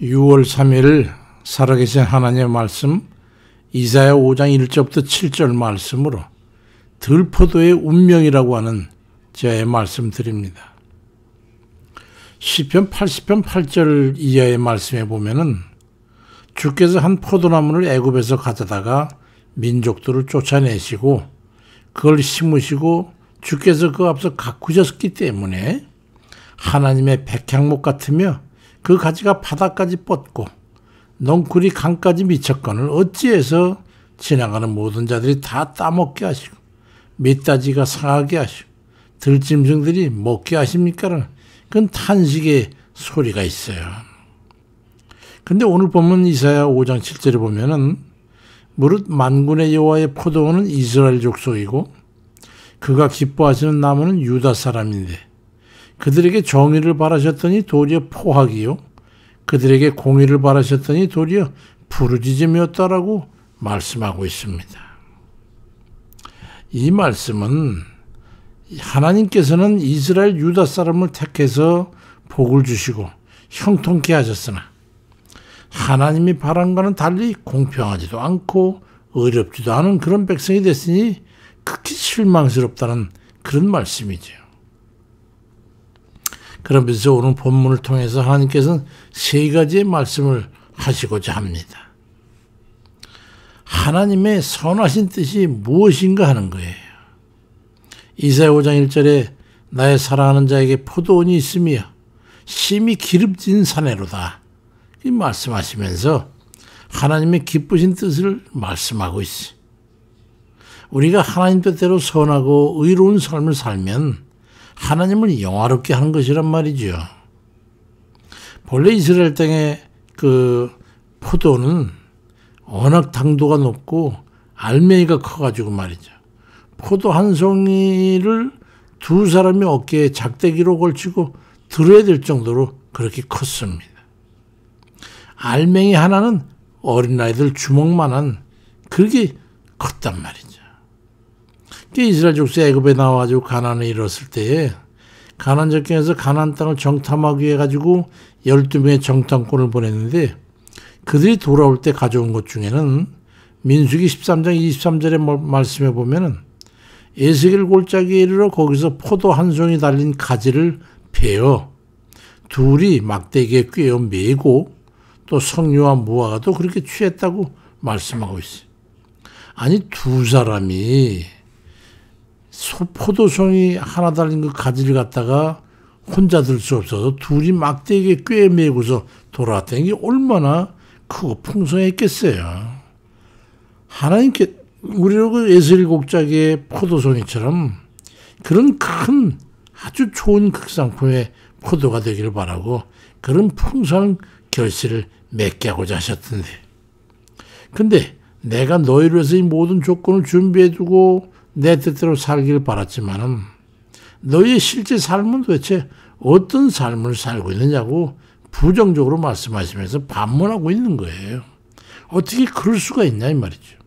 6월 3일 살아계신 하나님의 말씀 이사야 5장 1절부터 7절 말씀으로 들포도의 운명이라고 하는 제의 말씀 드립니다. 시편 80편 8절 이하의 말씀에 보면은 주께서 한 포도나무를 애굽에서 가져다가 민족들을 쫓아내시고 그걸 심으시고 주께서 그 앞서 가꾸셨기 때문에 하나님의 백향목 같으며 그 가지가 바닥까지 뻗고 넝쿨이 강까지 미쳤거늘 어찌해서 지나가는 모든 자들이 다 따먹게 하시고 밑다지가 상하게 하시고 들짐승들이 먹게 하십니까는 그건 탄식의 소리가 있어요. 근데 오늘 보면 이사야 5장 7절에 보면은 무릇 만군의 여호와의 포도원은 이스라엘 족속이고 그가 기뻐하시는 나무는 유다 사람인데 그들에게 정의를 바라셨더니 도리어 포악이요 그들에게 공의를 바라셨더니 도리어 부르짖음이었다라고 말씀하고 있습니다. 이 말씀은 하나님께서는 이스라엘 유다 사람을 택해서 복을 주시고 형통케 하셨으나 하나님이 바람과는 달리 공평하지도 않고 어렵지도 않은 그런 백성이 됐으니 극히 실망스럽다는 그런 말씀이죠. 그러면서 오늘 본문을 통해서 하나님께서는 세 가지의 말씀을 하시고자 합니다. 하나님의 선하신 뜻이 무엇인가 하는 거예요. 이사야 5장 1절에 나의 사랑하는 자에게 포도원이 있으며 심히 기름진 사내로다. 이 말씀하시면서 하나님의 기쁘신 뜻을 말씀하고 있어요. 우리가 하나님 뜻대로 선하고 의로운 삶을 살면 하나님을 영화롭게 하는 것이란 말이죠. 본래 이스라엘 땅의 그 포도는 워낙 당도가 높고 알맹이가 커가지고 말이죠. 포도 한 송이를 두 사람이 어깨에 작대기로 걸치고 들어야 될 정도로 그렇게 컸습니다. 알맹이 하나는 어린아이들 주먹만한 그렇게 컸단 말이죠. 이스라엘 족속이 애굽에 나와가지고 가나안에 이뤘을 때에 가나안 적경에서 가나안 땅을 정탐하기 위해 가지고 12명의 정탐꾼을 보냈는데 그들이 돌아올 때 가져온 것 중에는 민수기 13장 23절의 말씀에 보면은 에스겔 골짜기에 이르러 거기서 포도 한 송이 달린 가지를 베어 둘이 막대기에 꿰어 메고 또 석류와 무화과도 그렇게 취했다고 말씀하고 있어요. 아니 두 사람이 포도송이 하나 달린 그 가지를 갖다가 혼자 들 수 없어서 둘이 막대기에 꿰 메고서 돌아왔다는 게 얼마나 크고 풍성했겠어요. 하나님께 우리로 그 에스겔 곡작의 포도송이처럼 그런 큰 아주 좋은 극상품의 포도가 되기를 바라고 그런 풍성한 결실을 맺게 하고자 하셨던데 근데 내가 너희를 위해서 이 모든 조건을 준비해두고 내 뜻대로 살기를 바랐지만은 너희의 실제 삶은 도대체 어떤 삶을 살고 있느냐고 부정적으로 말씀하시면서 반문하고 있는 거예요. 어떻게 그럴 수가 있냐 이 말이죠.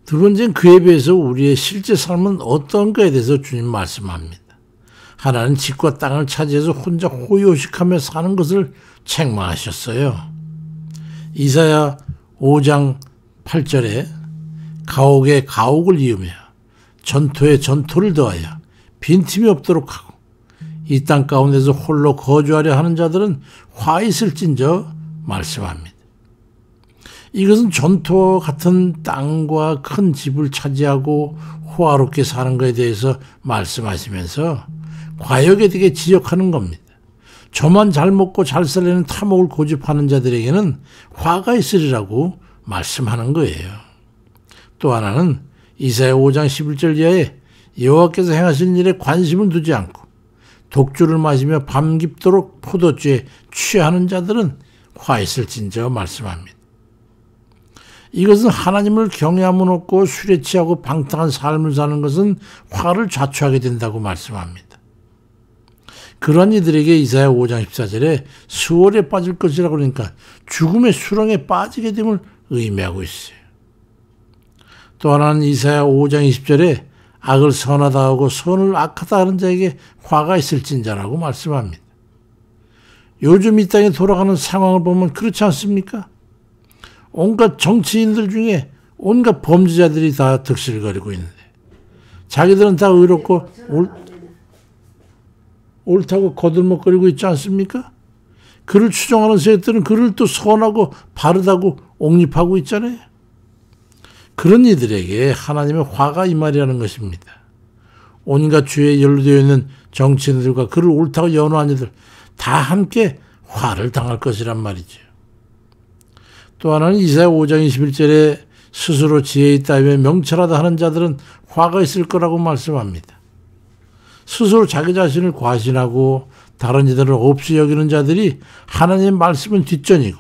두 번째는 그에 비해서 우리의 실제 삶은 어떤가에 대해서 주님 말씀합니다. 하나는 집과 땅을 차지해서 혼자 호요식하며 사는 것을 책망하셨어요. 이사야 5장 8절에 가옥에 가옥을 이으며 전토에 전토를 더하여 빈틈이 없도록 하고 이 땅 가운데서 홀로 거주하려 하는 자들은 화 있을진저 말씀합니다. 이것은 전토 같은 땅과 큰 집을 차지하고 호화롭게 사는 것에 대해서 말씀하시면서 과역에 되게 지적하는 겁니다. 저만 잘 먹고 잘 살려는 탐욕을 고집하는 자들에게는 화가 있으리라고 말씀하는 거예요. 또 하나는 이사야 5장 11절 이하에 여호와께서 행하신 일에 관심을 두지 않고 독주를 마시며 밤 깊도록 포도주에 취하는 자들은 화 있을진저 말씀합니다. 이것은 하나님을 경외함은 없고 술에 취하고 방탕한 삶을 사는 것은 화를 자초하게 된다고 말씀합니다. 그러한 이들에게 이사야 5장 14절에 수월에 빠질 것이라고 그러니까 죽음의 수렁에 빠지게 됨을 의미하고 있어요. 또 하나는 이사야 5장 20절에 악을 선하다 하고 선을 악하다 하는 자에게 화가 있을진자라고 말씀합니다. 요즘 이 땅에 돌아가는 상황을 보면 그렇지 않습니까? 온갖 정치인들 중에 온갖 범죄자들이 다 득실거리고 있는데 자기들은 다 의롭고 옳다고 거들먹거리고 있지 않습니까? 그를 추종하는 세력들은 그를 또 선하고 바르다고 옹립하고 있잖아요. 그런 이들에게 하나님의 화가 임하리라는 것입니다. 온갖 죄에 연루되어 있는 정치인들과 그를 옳다고 연호한 이들 다 함께 화를 당할 것이란 말이죠. 또 하나는 이사야 5장 21절에 스스로 지혜 있다며 명철하다 하는 자들은 화가 있을 거라고 말씀합니다. 스스로 자기 자신을 과신하고 다른 이들을 없이 여기는 자들이 하나님의 말씀은 뒷전이고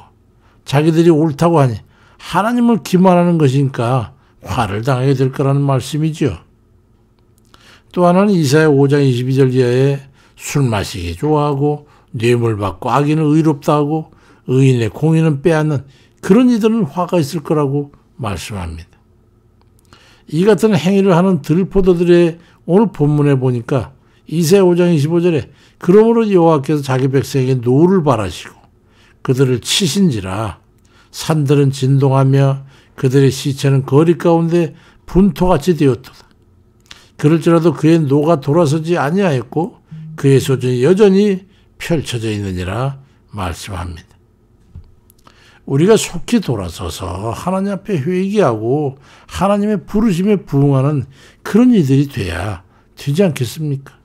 자기들이 옳다고 하니 하나님을 기만하는 것이니까 화를 당하게 될 거라는 말씀이죠. 또 하나는 이사야 5장 22절 이하에 술 마시기 좋아하고 뇌물 받고 악인은 의롭다 하고 의인의 공의는 빼앗는 그런 이들은 화가 있을 거라고 말씀합니다. 이 같은 행위를 하는 들포도들의 오늘 본문에 보니까 이사야 5장 25절에 그러므로 여호와께서 자기 백성에게 노를 바라시고 그들을 치신지라 산들은 진동하며 그들의 시체는 거리 가운데 분토같이 되었도다. 그럴지라도 그의 노가 돌아서지 아니하였고 그의 소전이 여전히 펼쳐져 있느니라 말씀합니다. 우리가 속히 돌아서서 하나님 앞에 회개하고 하나님의 부르심에 부응하는 그런 이들이 돼야 되지 않겠습니까?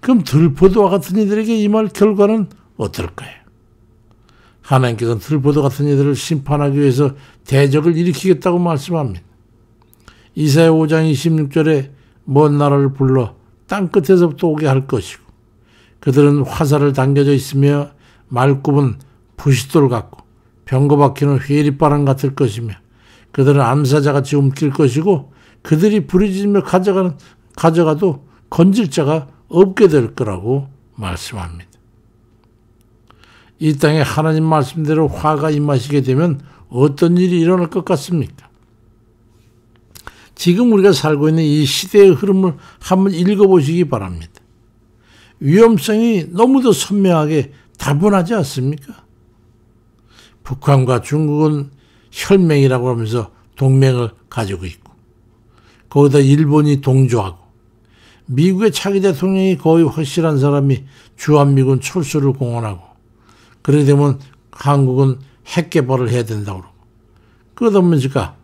그럼 들포도와 같은 이들에게 임할 결과는 어떨까요? 하나님께서는 들포도 같은 이들을 심판하기 위해서 대적을 일으키겠다고 말씀합니다. 이사야 5장 26절에 먼 나라를 불러 땅끝에서부터 오게 할 것이고 그들은 화살을 당겨져 있으며 말굽은 부싯돌 같고 병거 박히는 회리바람 같을 것이며 그들은 암사자같이 움킬 것이고 그들이 부르짖으며 가져가도 건질 자가 없게 될 거라고 말씀합니다. 이 땅에 하나님 말씀대로 화가 임하시게 되면 어떤 일이 일어날 것 같습니까? 지금 우리가 살고 있는 이 시대의 흐름을 한번 읽어보시기 바랍니다. 위험성이 너무도 선명하게 다분하지 않습니까? 북한과 중국은 혈맹이라고 하면서 동맹을 가지고 있고 거기다 일본이 동조하고 미국의 차기 대통령이 거의 확실한 사람이 주한미군 철수를 공언하고 그러게 되면 한국은 핵 개발을 해야 된다고 그러고 그러다 보니까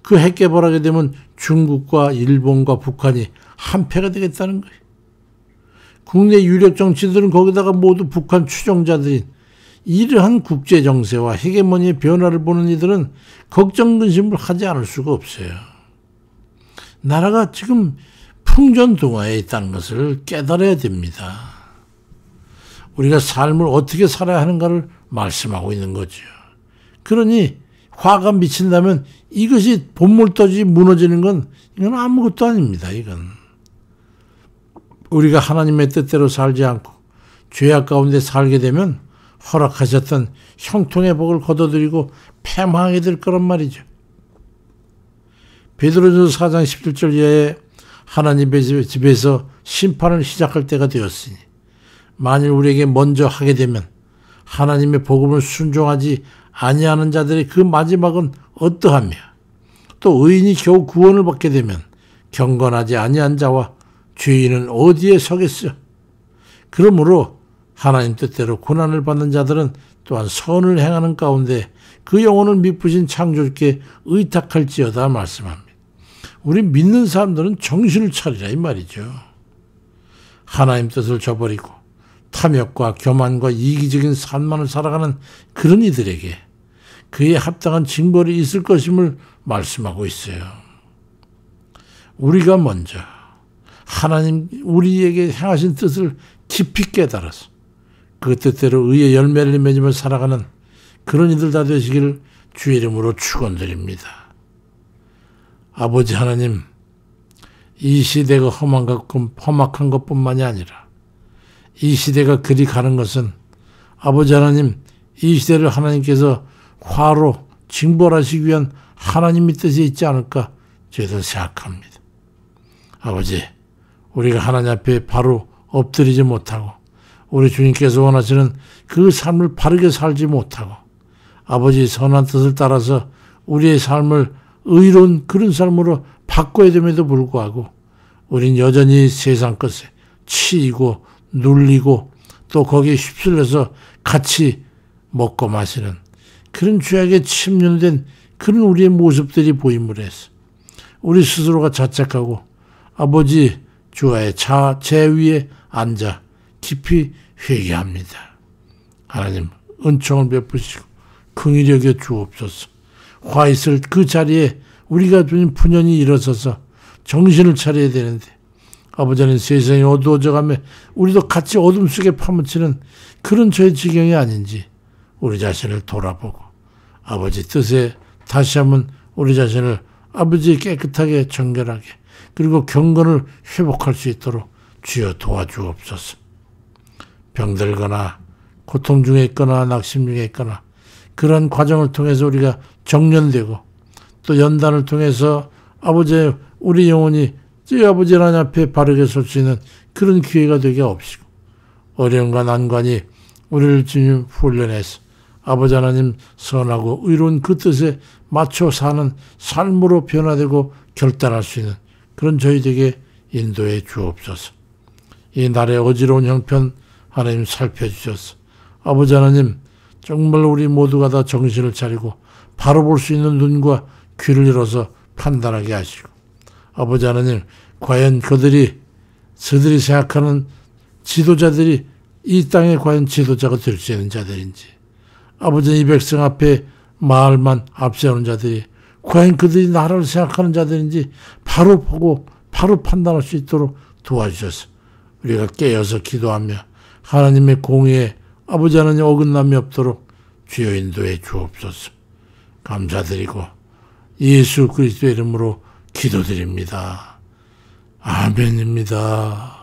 그 핵 개발하게 되면 중국과 일본과 북한이 한패가 되겠다는 거예요. 국내 유력 정치들은 거기다가 모두 북한 추종자들인 이러한 국제 정세와 헤게모니의 변화를 보는 이들은 걱정 근심을 하지 않을 수가 없어요. 나라가 지금 풍전등화에 있다는 것을 깨달아야 됩니다. 우리가 삶을 어떻게 살아야 하는가를 말씀하고 있는 거죠. 그러니 화가 미친다면 이것이 본물떠지 무너지는 건 이건 아무것도 아닙니다. 이건 우리가 하나님의 뜻대로 살지 않고 죄악 가운데 살게 되면 허락하셨던 형통의 복을 거둬들이고 패망하게 될 거란 말이죠. 베드로전서 4장 17절 이하에 하나님의 집에서 심판을 시작할 때가 되었으니 만일 우리에게 먼저 하게 되면 하나님의 복음을 순종하지 아니하는 자들의 그 마지막은 어떠하며 또 의인이 겨우 구원을 받게 되면 경건하지 아니한 자와 죄인은 어디에 서겠어? 그러므로 하나님 뜻대로 고난을 받는 자들은 또한 선을 행하는 가운데 그 영혼을 미쁘신 창조주께 의탁할지어다 말씀합니다. 우리 믿는 사람들은 정신을 차리라 이 말이죠. 하나님 뜻을 저버리고 탐욕과 교만과 이기적인 삶만을 살아가는 그런 이들에게 그에 합당한 징벌이 있을 것임을 말씀하고 있어요. 우리가 먼저 하나님 우리에게 행하신 뜻을 깊이 깨달아서 그 뜻대로 의의 열매를 맺으며 살아가는 그런 이들 다 되시기를 주의 이름으로 축원드립니다. 아버지 하나님, 이 시대가 험악한 것뿐만이 아니라 이 시대가 그리 가는 것은 아버지 하나님, 이 시대를 하나님께서 화로 징벌하시기 위한 하나님의 뜻이 있지 않을까 저희들 생각합니다. 아버지, 우리가 하나님 앞에 바로 엎드리지 못하고 우리 주님께서 원하시는 그 삶을 바르게 살지 못하고 아버지의 선한 뜻을 따라서 우리의 삶을 의로운 그런 삶으로 바꿔야 됨에도 불구하고 우린 여전히 세상 것에 치이고 눌리고 또 거기에 휩쓸려서 같이 먹고 마시는 그런 죄악에 침륜된 그런 우리의 모습들이 보임을 해서 우리 스스로가 자책하고 아버지 주와의 제 위에 앉아 깊이 회개합니다. 하나님 은총을 베푸시고 긍휼히 여겨 주옵소서. 화 있을 그 자리에 우리가 주님 분연히 일어서서 정신을 차려야 되는데 아버지는 세상이 어두워져가며 우리도 같이 어둠 속에 파묻히는 그런 저의 지경이 아닌지 우리 자신을 돌아보고 아버지 뜻에 다시 한번 우리 자신을 아버지 깨끗하게 정결하게 그리고 경건을 회복할 수 있도록 주여 도와주옵소서. 병들거나 고통 중에 있거나 낙심 중에 있거나 그런 과정을 통해서 우리가 정련되고 또 연단을 통해서 아버지 우리 영혼이 아버지 하나님 앞에 바르게 설 수 있는 그런 기회가 되게 없이고 어려움과 난관이 우리를 주님 훈련해서 아버지 하나님 선하고 의로운 그 뜻에 맞춰 사는 삶으로 변화되고 결단할 수 있는 그런 저희에게 인도해 주옵소서. 이 날의 어지러운 형편 하나님 살펴주셔서 아버지 하나님 정말 우리 모두가 다 정신을 차리고 바로 볼 수 있는 눈과 귀를 열어서 판단하게 하시고 아버지 하나님 과연 그들이 생각하는 지도자들이 이 땅에 과연 지도자가 될 수 있는 자들인지 아버지 이 백성 앞에 마을만 앞세우는 자들이 과연 그들이 나라를 생각하는 자들인지 바로 보고 바로 판단할 수 있도록 도와주셔서 우리가 깨어서 기도하며 하나님의 공의에 아버지 하나님 어긋남이 없도록 주여 인도해 주옵소서. 감사드리고 예수 그리스도의 이름으로 기도드립니다. 아멘입니다.